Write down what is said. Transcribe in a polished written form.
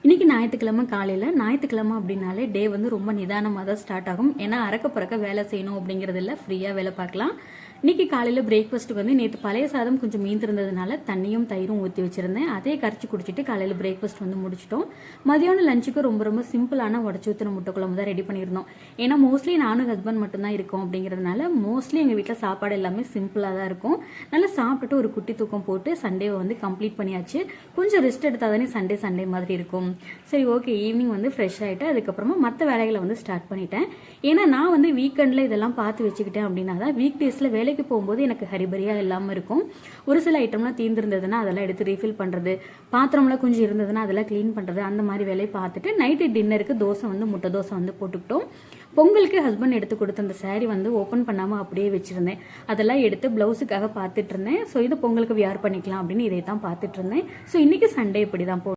இன்னைக்கு ஞாயிற்றுக்கிழமை காலையில் ஞாயிற்றுக்கிழமை அப்படின்னாலே டே வந்து ரொம்ப நிதானமாக தான் ஸ்டார்ட் ஆகும். ஏன்னா அறக்க பறக்க வேலை செய்யணும் அப்படிங்கிறது இல்லை, ஃப்ரீயாக வேலை பார்க்கலாம். இன்னைக்கு காலையில் பிரேக்ஃபாஸ்ட்டுக்கு வந்து நேற்று பழைய சாதம் கொஞ்சம் மீந்திருந்ததுனால தண்ணியும் தயிரும் ஊற்றி வச்சிருந்தேன். அதே கரைச்சி குடிச்சிட்டு காலையில் பிரேக்ஃபாஸ்ட் வந்து முடிச்சிட்டோம். மதியானம் லஞ்சுக்கு ரொம்ப ரொம்ப சிம்பிளான உடச்சி ஊற்றின முட்டை குழம்பு தான் ரெடி பண்ணியிருந்தோம். ஏன்னா மோஸ்ட்லி நானும் ஹஸ்பண்ட் மட்டும்தான் இருக்கோம் அப்படிங்கிறதுனால மோஸ்ட்லி எங்கள் வீட்டில் சாப்பாடு எல்லாமே சிம்பிளாக தான் இருக்கும். நல்லா சாப்பிட்டுட்டு ஒரு குட்டி தூக்கம் போட்டு சண்டேவை வந்து கம்ப்ளீட் பண்ணியாச்சு. கொஞ்சம் ரெஸ்ட் எடுத்தால் தானே சண்டே மாதிரி இருக்கும். சரி, ஓகே, ஈவினிங் வந்து ஃப்ரெஷ் ஆகிட்டு அதுக்கப்புறமா மற்ற வேலைகளை வந்து ஸ்டார்ட் பண்ணிட்டேன். ஏன்னா நான் வந்து வீக்கெண்டில் இதெல்லாம் பார்த்து வச்சுக்கிட்டேன் அப்படின்னா தான் வீக் டேஸில் வேலைக்கு போகும்போது எனக்கு ஹரிபரியாக இல்லாமல் இருக்கும். ஒரு சில ஐட்டம்லாம் தீர்ந்துருந்ததுன்னா அதெல்லாம் எடுத்து ரீஃபில் பண்ணுறது, பாத்திரம்லாம் கொஞ்சம் இருந்ததுன்னா அதெல்லாம் க்ளீன் பண்ணுறது, அந்த மாதிரி வேலையை பார்த்துட்டு நைட்டு டின்னருக்கு தோசை வந்து முட்டை தோசை வந்து போட்டுக்கிட்டோம். பொங்கலுக்கு ஹஸ்பண்ட் எடுத்து கொடுத்த அந்த சாரீ வந்து ஓப்பன் பண்ணாமல் அப்படியே வச்சுருந்தேன். அதெல்லாம் எடுத்து ப்ளவுஸுக்காக பார்த்துட்டு இருந்தேன். ஸோ இது பொங்கலுக்கு வியர் பண்ணிக்கலாம் அப்படின்னு இதை தான் பார்த்துட்டு இருந்தேன். ஸோ இன்றைக்கி சண்டே இப்படி தான்